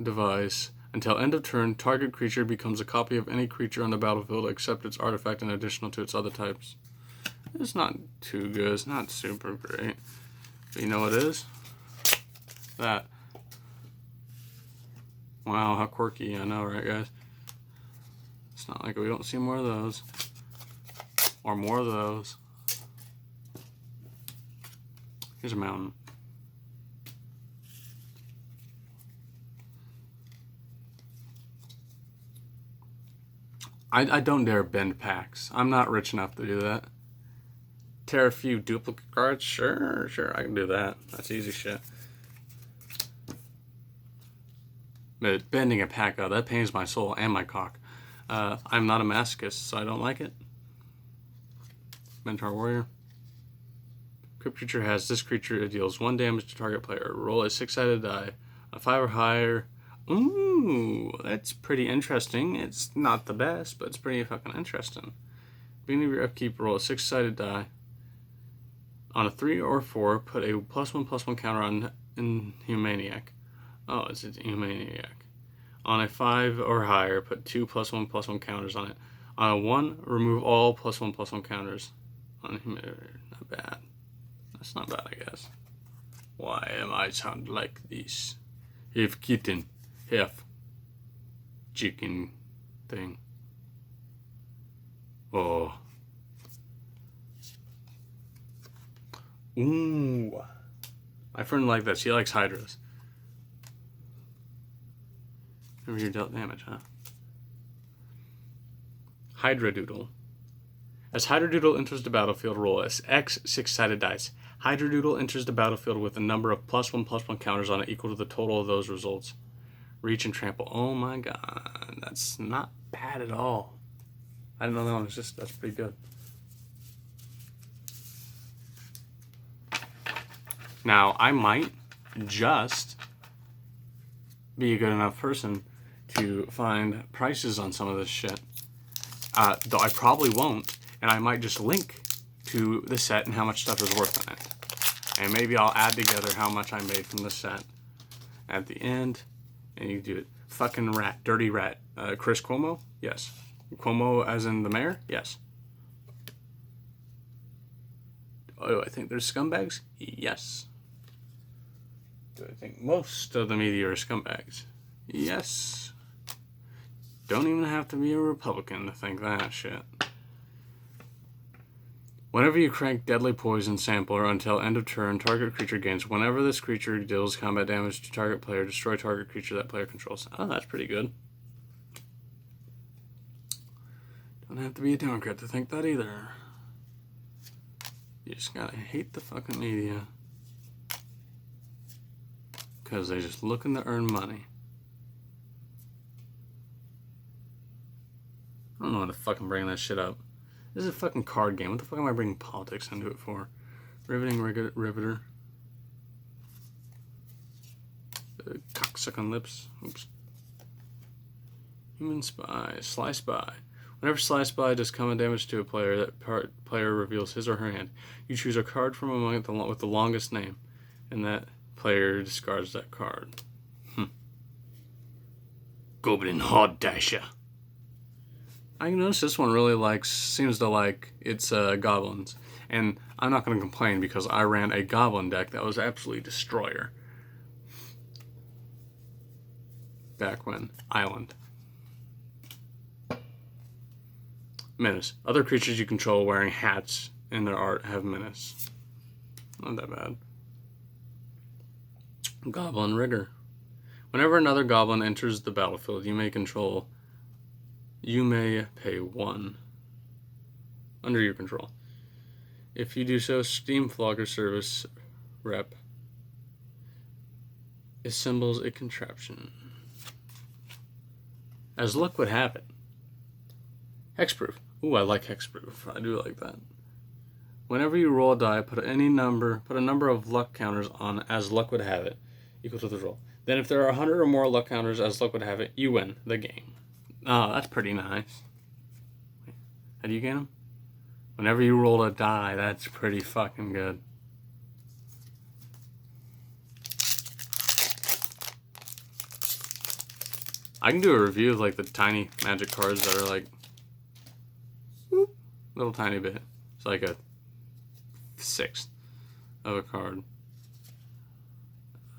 device. Until end of turn, target creature becomes a copy of any creature on the battlefield except its artifact and additional to its other types. It's not too good. It's not super great. But you know what it is? That. Wow, how quirky. I know, right, guys? It's not like we don't see more of those. Or more of those. Here's a mountain. I don't dare bend packs. I'm not rich enough to do that. Tear a few duplicate cards? Sure, I can do that. That's easy shit. But bending a pack out, that pains my soul and my cock. I'm not a masochist, so I don't like it. Mentor Warrior. Crypt creature has this creature. It deals 1 damage to target player. Roll a 6-sided die. A 5 or higher. Ooh, that's pretty interesting. It's not the best, but it's pretty fucking interesting. Beginning of your upkeep, roll a 6-sided die. On a 3 or 4, put a +1/+1 counter on Inhumaniac. Oh, it's Inhumaniac. On a 5 or higher, put 2 +1/+1 counters on it. On a 1, remove all +1/+1 counters on Inhumaniac. Not bad. That's not bad, I guess. Why am I sound like this? Have kitten. Have chicken thing. Oh. Ooh. My friend liked that. She likes hydras. Never you dealt damage, huh? Hydra Doodle. As Hydra Doodle enters the battlefield, roll as X 6-sided dice. Hydra Doodle enters the battlefield with a number of +1/+1 counters on it equal to the total of those results. Reach and trample. Oh my god. That's not bad at all. I didn't know that one existed. That's pretty good. Now, I might just be a good enough person to find prices on some of this shit. Though I probably won't. And I might just link to the set and how much stuff is worth in it. And maybe I'll add together how much I made from the set at the end. And you do it. Fucking rat. Dirty rat. Chris Cuomo? Yes. Cuomo as in the mayor? Yes. Oh, I think there's scumbags? Yes. Do I think most of the media are scumbags? Yes. Don't even have to be a Republican to think that shit. Whenever you crank Deadly Poison Sampler until end of turn, target creature gains. Whenever this creature deals combat damage to target player, destroy target creature that player controls. Oh, that's pretty good. Don't have to be a Democrat to think that either. You just gotta hate the fucking media. Because they're just looking to earn money. I don't know how to fucking bring that shit up. This is a fucking card game. What the fuck am I bringing politics into it for? Riveting Riveter. Cocksucking lips. Oops. Human Spy. Sly Spy. Whenever Sly Spy does combat damage to a player, that player reveals his or her hand. You choose a card from among it with the longest name, and that player discards that card. Goblin Hard Dasher. I noticed this one really seems to like its goblins. And I'm not going to complain because I ran a goblin deck that was absolutely destroyer. Back when. Island. Menace. Other creatures you control wearing hats in their art have menace. Not that bad. Goblin Rigger. Whenever another goblin enters the battlefield, you may pay 1 under your control. If you do so, Steam Flogger Service Rep assembles a contraption. As luck would have it. Hexproof. Ooh, I like hexproof. I do like that. Whenever you roll a die, put a number of luck counters on as luck would have it, equal to the roll. Then if there are 100 or more luck counters as luck would have it, you win the game. Oh, that's pretty nice. How do you get them? Whenever you roll a die, that's pretty fucking good. I can do a review of like the tiny magic cards that are like whoop, little tiny bit. It's like a sixth of a card.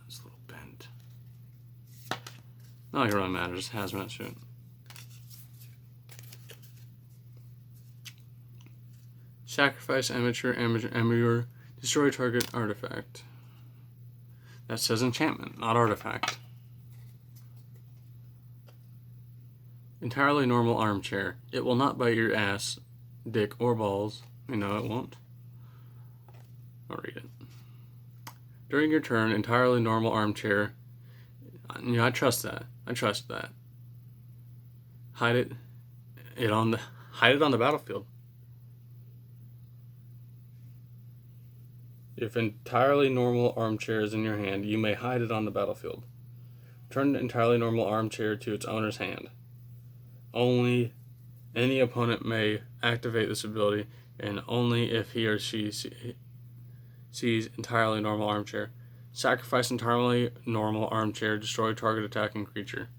It's a little bent. Not like it really matters. Hazmat suit. Sacrifice amateur, destroy target artifact. That says enchantment, not artifact. Entirely normal armchair. It will not bite your ass, dick, or balls. You know it won't. I'll read it. During your turn, entirely normal armchair. You know, I trust that. I trust that. Hide it on the battlefield. If entirely normal armchair is in your hand, you may hide it on the battlefield. Turn the entirely normal armchair to its owner's hand. Only any opponent may activate this ability, and only if he or she sees entirely normal armchair. Sacrifice entirely normal armchair, destroy target attacking creature.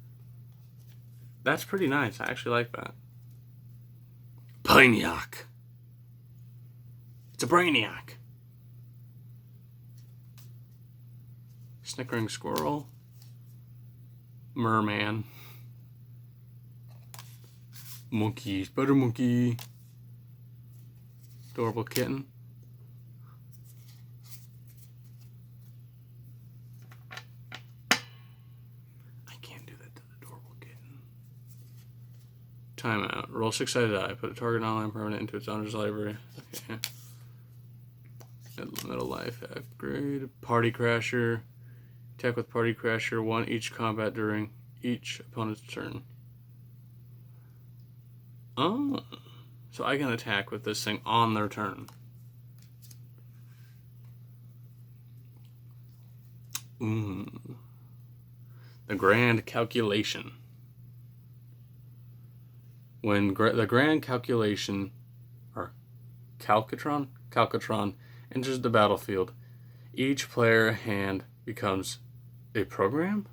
That's pretty nice. I actually like that. Brainiac. It's a Brainiac. Snickering squirrel. Merman. Monkey. Spider monkey. Adorable kitten. I can't do that to the adorable kitten. Timeout. Roll 6-sided die. Put a target non-land permanent into its owner's library. Okay. Middle life. Upgrade. Party Crasher. Attack with Party Crasher. 1 each combat during each opponent's turn. Oh. So I can attack with this thing on their turn. Ooh. The Grand Calculation. When the Grand Calculation, or Calcatron enters the battlefield, each player hand becomes a program?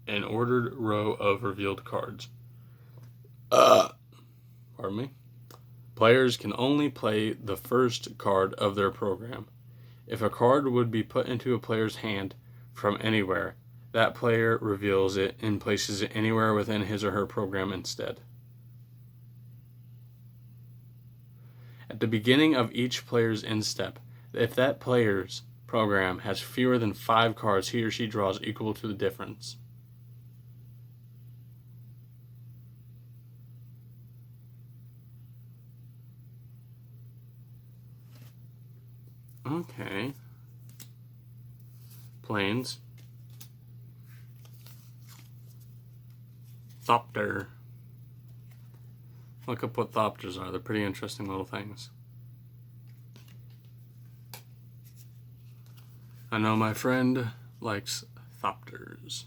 An ordered row of revealed cards. Pardon me. Players can only play the first card of their program. If a card would be put into a player's hand from anywhere, that player reveals it and places it anywhere within his or her program instead. At the beginning of each player's end step, if that player's program has fewer than 5 cards, he or she draws equal to the difference. Okay. Planes. Thopter. Look up what Thopters are. They're pretty interesting little things. I know my friend likes Thopters.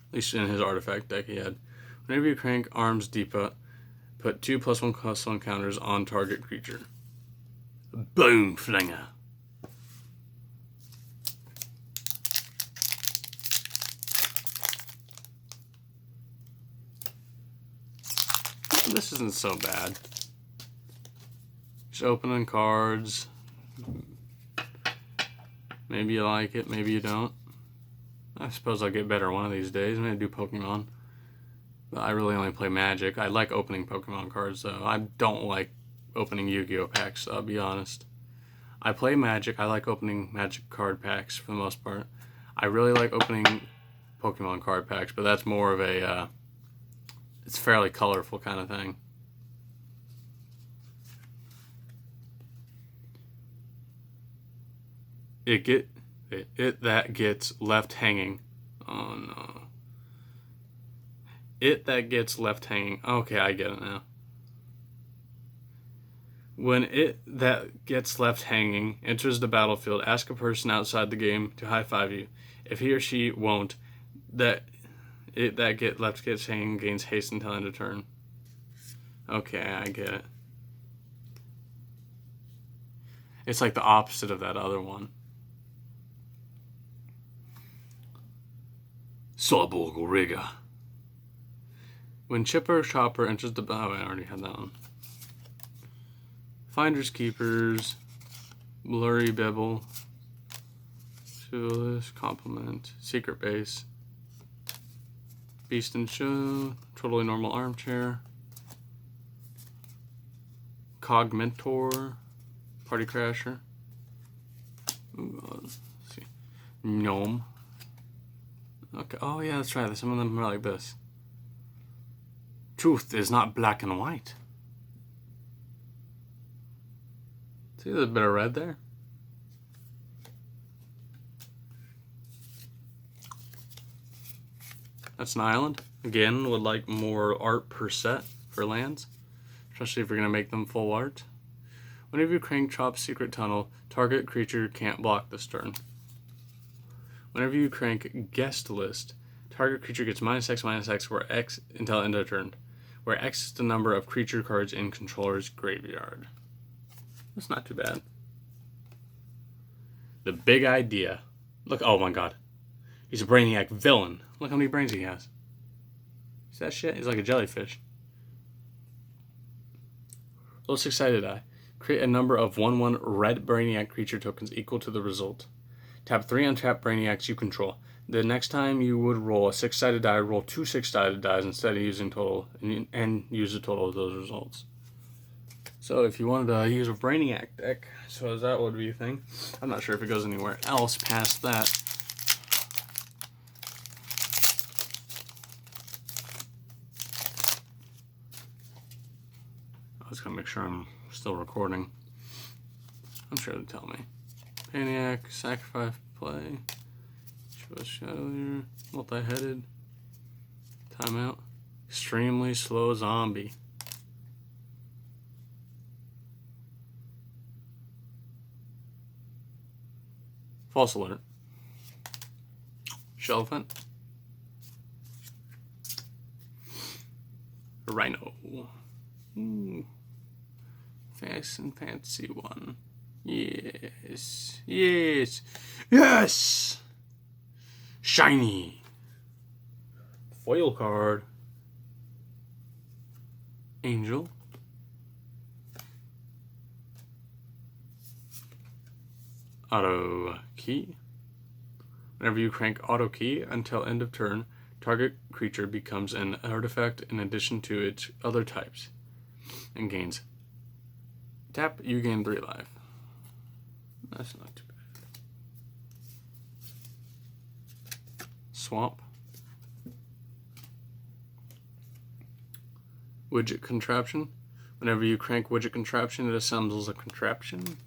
At least in his artifact deck he had. Whenever you crank Arms Depot, put 2+1/+1 counters on target creature. Boom Flinger. This isn't so bad. Just opening cards. Maybe you like it, maybe you don't. I suppose I'll get better one of these days. I'm going to do Pokemon. But I really only play Magic. I like opening Pokemon cards, though. I don't like opening Yu-Gi-Oh! Packs, so I'll be honest. I play Magic. I like opening Magic card packs for the most part. I really like opening Pokemon card packs, but that's more of a, it's fairly colorful kind of thing. It that gets left hanging. Oh no. It that gets left hanging. Okay, I get it now. When it that gets left hanging enters the battlefield, ask a person outside the game to high-five you. If he or she won't, that gets hanging gains haste until end of turn. Okay, I get it. It's like the opposite of that other one. Sawbull Rigga. When Chipper Chopper enters the... Oh, I already had that one. Finders Keepers. Blurry Bibble. Civilist. Compliment. Secret Base. Beast and Show. Totally Normal Armchair. Cogmentor. Party Crasher. Ooh, let's see. Gnome. Okay. Oh, yeah, that's right. Some of them are like this. Truth is not black and white. See, there's a bit of red there. That's an island. Again, would like more art per set for lands, especially if you're going to make them full art. Whenever you crank Chop's Secret Tunnel, target creature can't block this turn. Whenever you crank Guest List, target creature gets -X where X until end of turn, where X is the number of creature cards in controller's graveyard. That's not too bad. The Big Idea. Look, oh my god. He's a Brainiac villain. Look how many brains he has. See that shit? He's like a jellyfish. Little Six-Sided Eye. Create a number of 1/1 red Brainiac creature tokens equal to the result. Tap 3 untapped Brainiacs you control. The next time you would roll a 6-sided die, roll 2 6-sided dice instead of using total, and use the total of those results. So if you wanted to use a Brainiac deck, so that would be a thing. I'm not sure if it goes anywhere else past that. I was gonna make sure I'm still recording. I'm sure they'll tell me. Brainiac, sacrifice, play. Show us Chandelier, multi-headed. Timeout. Extremely slow zombie. False alert. Shelphant. Rhino. Ooh. Fast and fancy one. Yes. Yes. Yes! Shiny. Foil card. Angel. Auto key. Whenever you crank auto key until end of turn, target creature becomes an artifact in addition to its other types and gains. Tap, you gain 3 life. That's not too bad. Swamp. Widget Contraption. Whenever you crank Widget Contraption, it assembles a contraption.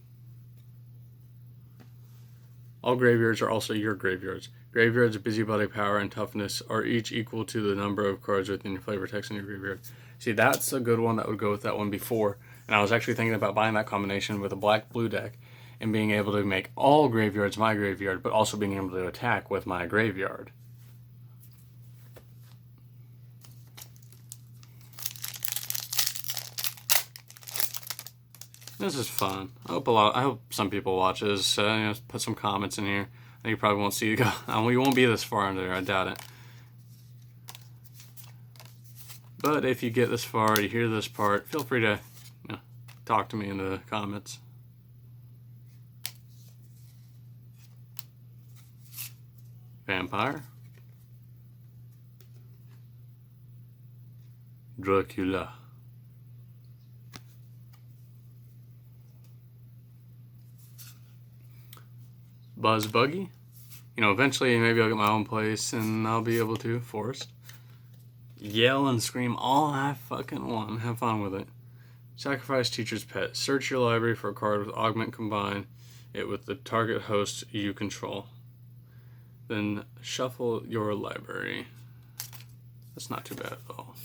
All graveyards are also your graveyards. Graveyards' busybody power and toughness are each equal to the number of cards within your flavor text in your graveyard. See, that's a good one that would go with that one before. And I was actually thinking about buying that combination with a black-blue deck and being able to make all graveyards my graveyard, but also being able to attack with my graveyard. This is fun. I hope some people watch this. Put some comments in here. You probably won't see you go. We won't be this far into there. I doubt it. But if you get this far, you hear this part, feel free to talk to me in the comments. Vampire. Dracula. Buzz Buggy. Eventually maybe I'll get my own place and I'll be able to. Forest. Yell and scream all I fucking want. Have fun with it. Sacrifice Teacher's Pet. Search your library for a card with Augment. Combine it with the target host you control. Then shuffle your library. That's not too bad at all.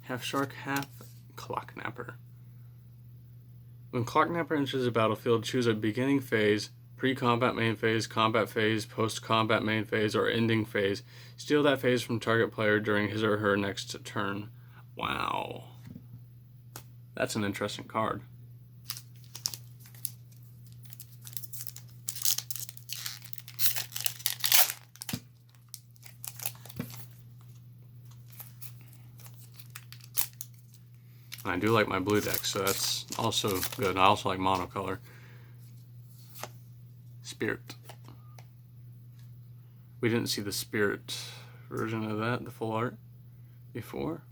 Half Shark, half Clocknapper. When Clocknapper enters the battlefield, choose a beginning phase, pre-combat main phase, combat phase, post-combat main phase, or ending phase. Steal that phase from target player during his or her next turn. Wow. That's an interesting card. And I do like my blue deck, so that's also good. I also like monocolor. Spirit. We didn't see the Spirit version of that, the full art, before.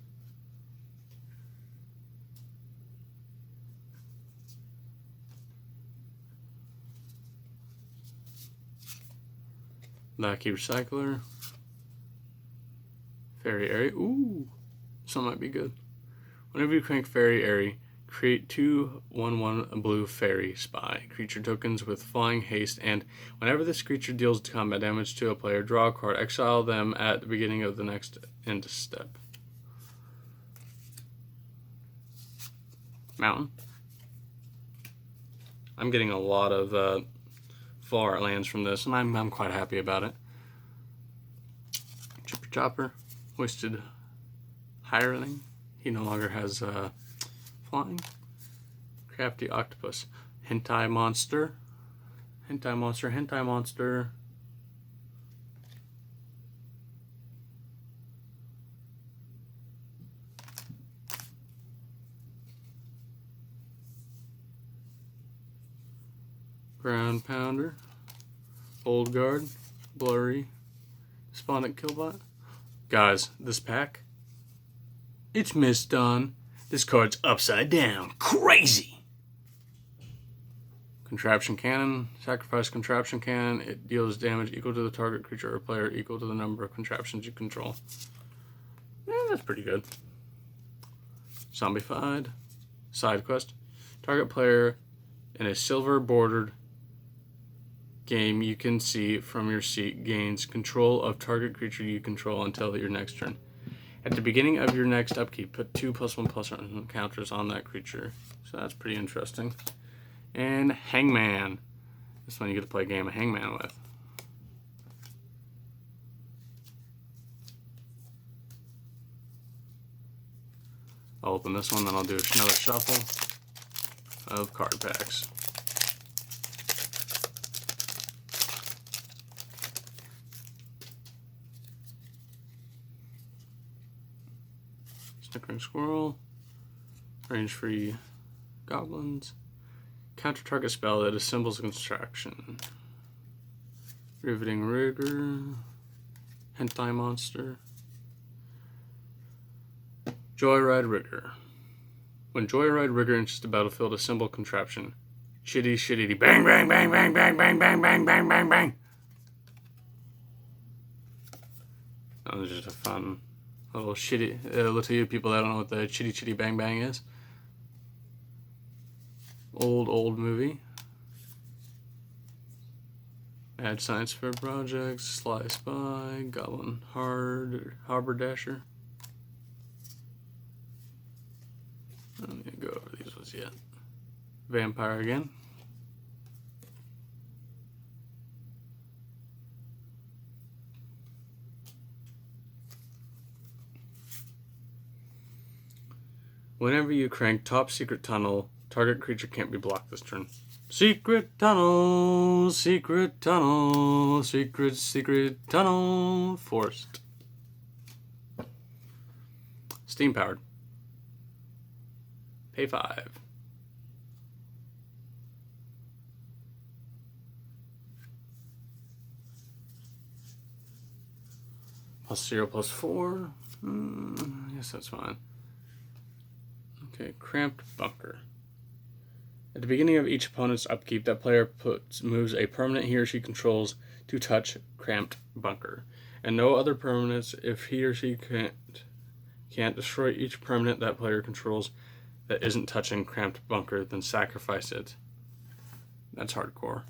Lucky Recycler. Fairy Airy. Ooh, some might be good. Whenever you crank Fairy Airy, create 2/1/1 blue fairy spy creature tokens with flying haste, and whenever this creature deals combat damage to a player, draw a card, exile them at the beginning of the next end step. Mountain. I'm getting a lot of full art lands from this, and I'm quite happy about it. Chipper Chopper. Hoisted Hireling. He no longer has flying. Crafty Octopus. Hentai Monster. Hentai Monster. Hentai Monster. Ground Pounder. Old Guard. Blurry. Despondent Killbot. Guys, this pack, it's misdone. This card's upside down. Crazy! Contraption Cannon. Sacrifice Contraption Cannon. It deals damage equal to the target creature or player equal to the number of contraptions you control. Yeah, that's pretty good. Zombified. Side quest. Target player in a silver bordered game you can see from your seat gains control of target creature you control until your next turn. At the beginning of your next upkeep, put 2+1/+1 counters on that creature. So that's pretty interesting. And Hangman. This one you get to play a game of Hangman with. I'll open this one, then I'll do another shuffle of card packs. Snickering Squirrel, range-free goblins, counter target spell that assembles a construction, riveting rigor, hentai monster, joyride rigor. When joyride rigor enters the battlefield, assemble contraption. Shitty, shitty, bang, bang, bang, bang, bang, bang, bang, bang, bang, bang, bang. That was just a fun little shitty, little you people that don't know what the chitty chitty bang bang is. Old movie. Add science fair projects, Sly Spy, Goblin Harbor Dasher. I'm gonna go over these ones yet. Vampire again. Whenever you crank Top Secret Tunnel, target creature can't be blocked this turn. Secret tunnel, secret tunnel, secret tunnel, forced. Steam powered. Pay 5. +0/+4. I guess that's fine. Okay, Cramped Bunker. At the beginning of each opponent's upkeep, that player moves a permanent he or she controls to touch Cramped Bunker, and no other permanents if he or she can't destroy each permanent that player controls that isn't touching Cramped Bunker, then sacrifice it. That's hardcore.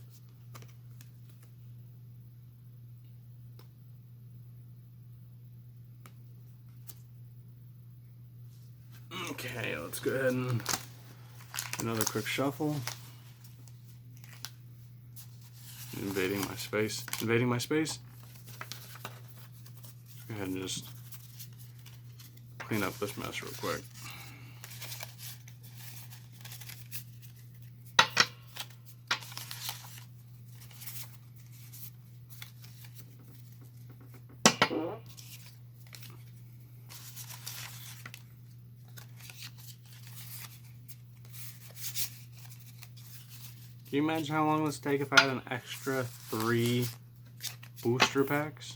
Okay, let's go ahead and another quick shuffle. Invading my space. Invading my space. Let's go ahead and just clean up this mess real quick. Can you imagine how long this would take if I had an extra 3 booster packs?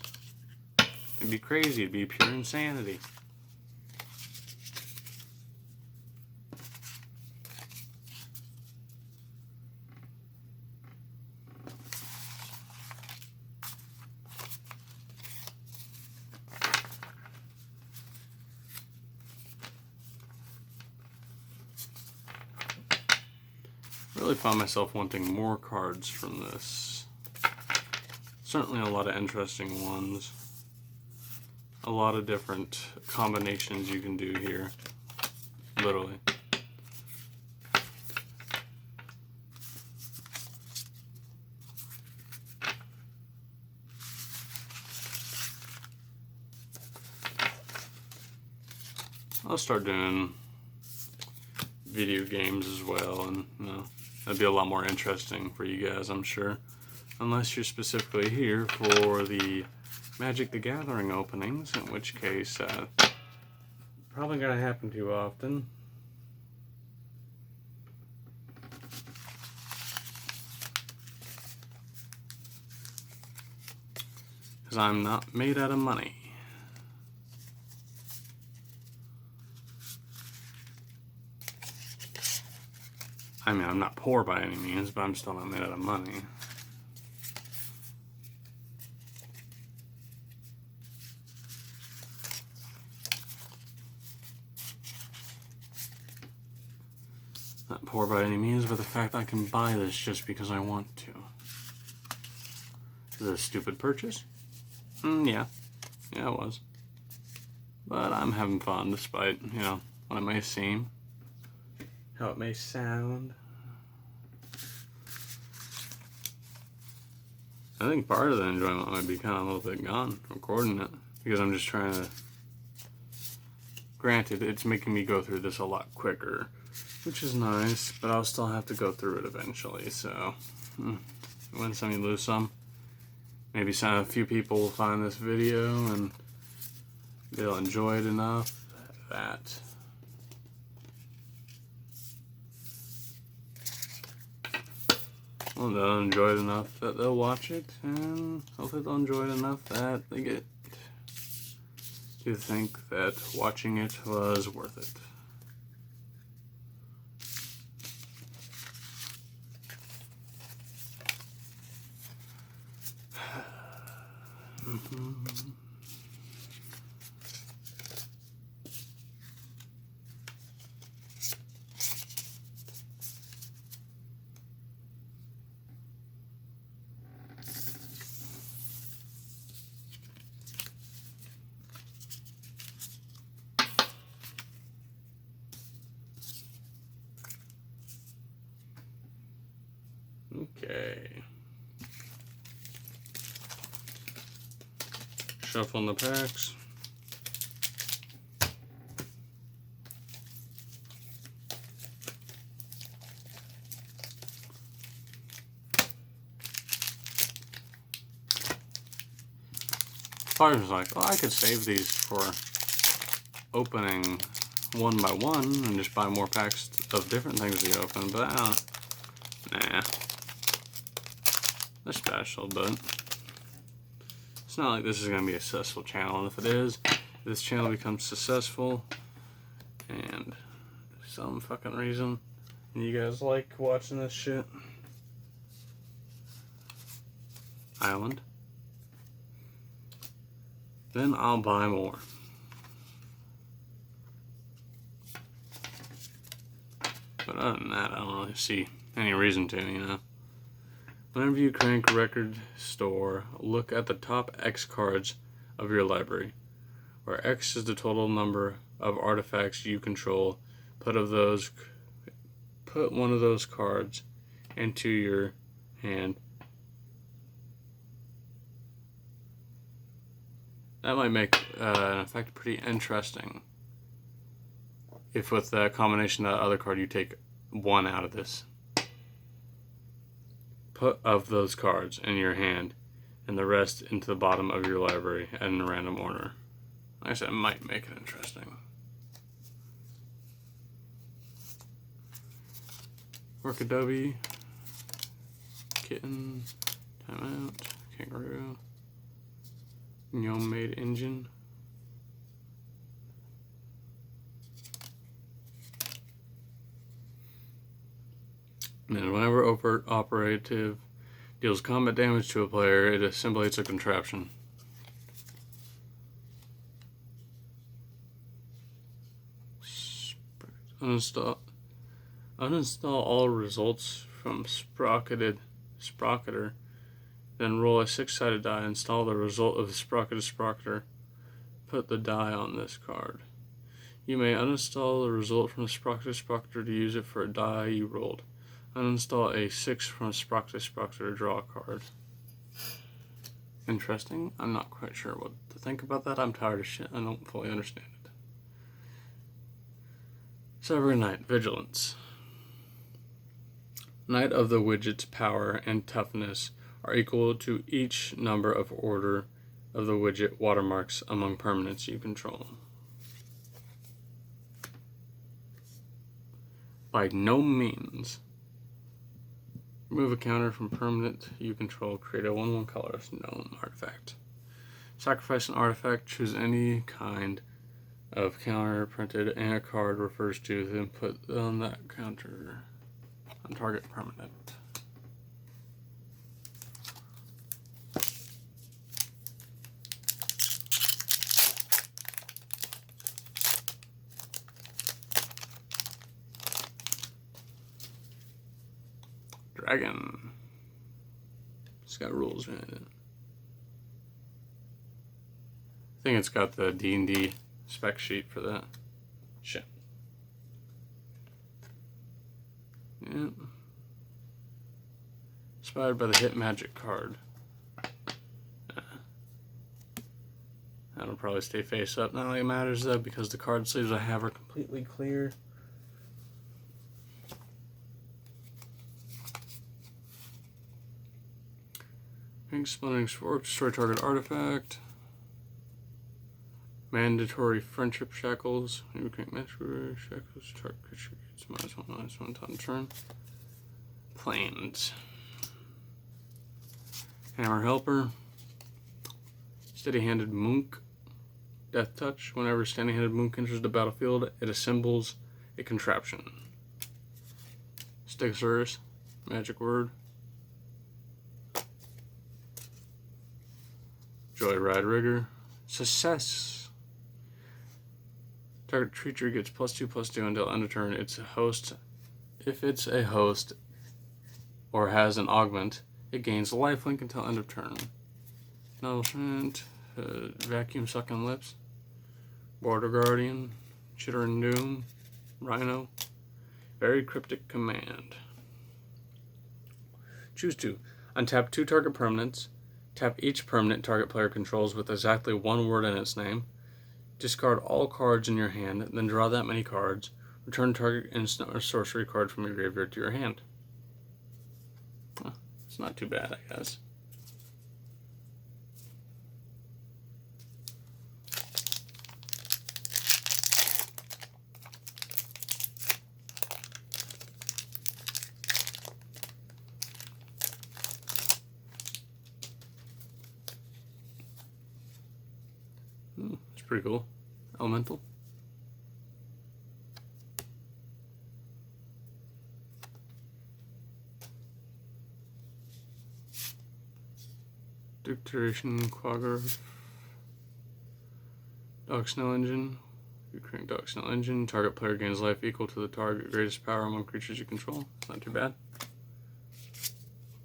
It'd be crazy. It'd be pure insanity. I really found myself wanting more cards from this. Certainly a lot of interesting ones. A lot of different combinations you can do here. Literally. I'll start doing video games as well, and you know, that'd be a lot more interesting for you guys, I'm sure. Unless you're specifically here for the Magic the Gathering openings, in which case, probably gonna happen too often. Because I'm not made out of money. I mean, I'm not poor by any means, but I'm still not made out of money. Not poor by any means, but the fact I can buy this just because I want to. Is it a stupid purchase? Yeah. Yeah, it was. But I'm having fun despite, you know, what it may seem. How it may sound. I think part of the enjoyment might be kind of a little bit gone recording it, because I'm just trying to. Granted, it's making me go through this a lot quicker, which is nice, but I'll still have to go through it eventually, so win some, you lose some. Maybe a few people will find this video and they'll enjoy it enough that they'll enjoy it enough that they'll watch it, and hopefully they'll enjoy it enough that they get to think that watching it was worth it. Okay. Shuffling the packs. I was like, well, I could save these for opening one by one and just buy more packs of different things to open, but nah. They're special, but it's not like this is going to be a successful channel. And if it is, if this channel becomes successful and for some fucking reason and you guys like watching this shit, Island, then I'll buy more. But other than that, I don't really see any reason to, you know. Whenever you crank Record Store, look at the top X cards of your library, where X is the total number of artifacts you control. Put one of those cards into your hand. That might make an effect pretty interesting. If with the combination of the other card you take one out of this. Put of those cards in your hand and the rest into the bottom of your library in a random order. Like I said, it might make it interesting. Orchidobe, Kitten, Timeout, Kangaroo, Gnome Made Engine. And then whenever overt operative deals combat damage to a player, it assimilates a contraption. Uninstall all results from Sprocketer. Then roll a 6-sided die. Install the result of the Sprocketer. Put the die on this card. You may uninstall the result from the Sprocketer to use it for a die you rolled. Uninstall a 6 from Sprocketer to draw a card. Interesting. I'm not quite sure what to think about that. I'm tired of shit. I don't fully understand it. Severing Knight, Vigilance. Knight of the widget's power and toughness are equal to each number of order of the widget watermarks among permanents you control. By no means. Remove a counter from permanent you control. Create a 1/1 colorless gnome artifact. Sacrifice an artifact. Choose any kind of counter printed and a card refers to, then put on that counter on target permanent. Dragon. It's got rules in it. I think it's got the D&D spec sheet for that. Shit. Yep. Inspired by the hit magic card. That'll probably stay face up. Not like it matters though, because the card sleeves I have are completely clear. Pink Splintering Fork, destroy target artifact. Mandatory Friendship Shackles. You can mandatory shackles. Target creature gets -1/-1 on turn. Planes. Hammer Helper. Steady-handed Monk. Death Touch. Whenever steady-handed Monk enters the battlefield, it assembles a contraption. Stegosaurus. Magic Word. Joyride Rigger. Success. Target creature gets +2/+2 until end of turn. It's a host. If it's a host or has an augment, it gains lifelink until end of turn. Nourishment, Vacuum Sucking Lips, Border Guardian, Chittering Doom, Rhino, Very Cryptic Command. Choose 2. Untap 2 target permanents. Tap each permanent target player controls with exactly 1 word in its name. Discard all cards in your hand, then draw that many cards. Return target instant or sorcery card from your graveyard to your hand. Huh, it's not too bad, I guess. It's pretty cool. Elemental. Dictation Quagger. Dog Snow Engine. You crank Dog Snow Engine. Target player gains life equal to the target greatest power among creatures you control. Not too bad. Let's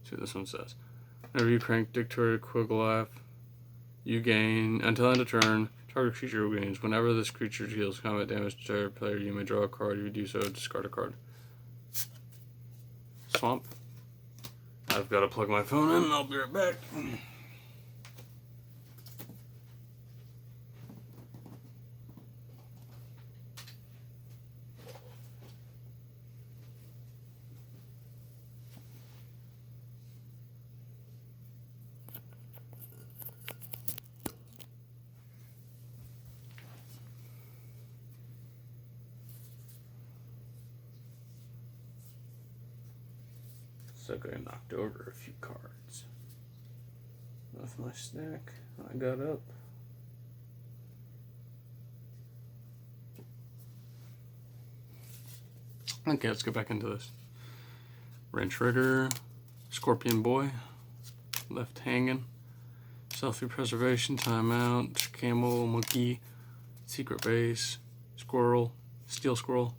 see what this one says. Whenever you crank Dictator Quiglaf, you gain, until end of turn, target creature gains. Whenever this creature deals combat damage to target player, you may draw a card. If you do so, discard a card. Swamp. I've got to plug my phone in. I'll be right back. So I knocked over a few cards. Off my stack, I got up. Okay, let's get back into this. Wrench Rigger, Scorpion Boy, Left Hanging, Selfie Preservation, Timeout, Camel, Monkey, Secret Base, Squirrel, Steel Squirrel.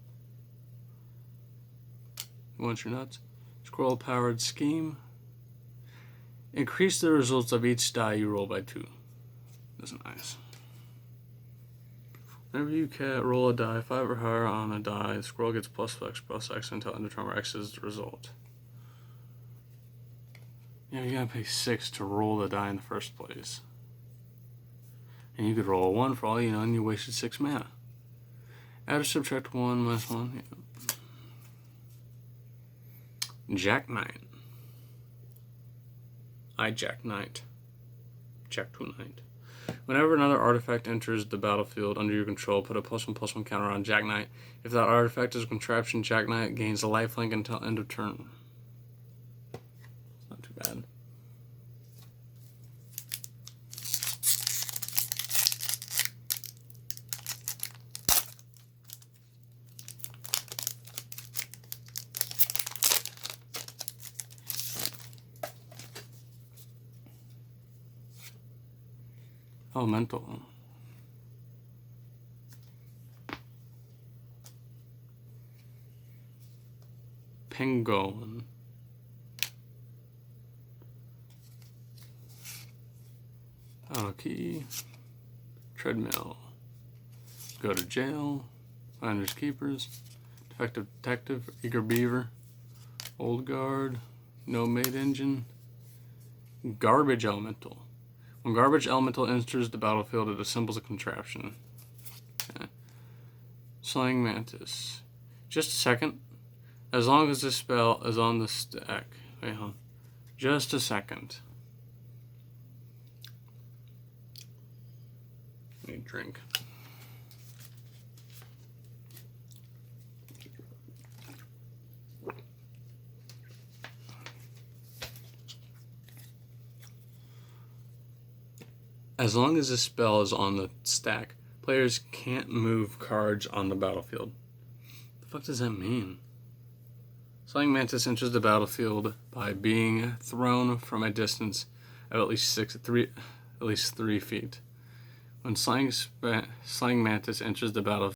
You want your nuts? Squirrel Powered Scheme. Increase the results of each die you roll by 2. That's nice. Whenever you can roll a die 5 or higher on a die, the squirrel gets +X until end of turn where X is the result. Yeah, you gotta pay 6 to roll the die in the first place. And you could roll a 1 for all you know, and you wasted 6 mana. Add or subtract 1 -1. Yeah. Jack Knight. I Jack Knight. Jack 2 Knight. Whenever another artifact enters the battlefield under your control, put a +1/+1 counter on Jack Knight. If that artifact is a contraption, Jack Knight gains a lifelink until end of turn. Not too bad. Elemental. Penguin. Auto key. Treadmill. Go to jail. Finders Keepers. Defective Detective. Eager Beaver. Old Guard. No Made Engine. Garbage Elemental. When Garbage Elemental enters the battlefield, it assembles a contraption. Okay. Slaying Mantis. Just a second. As long as this spell is on the stack. Wait, hold on. Just a second. Let me drink. As long as this spell is on the stack, players can't move cards on the battlefield. What the fuck does that mean? Slaying Mantis enters the battlefield by being thrown from a distance of at least 3 feet. When Slaying Mantis enters the battlefield,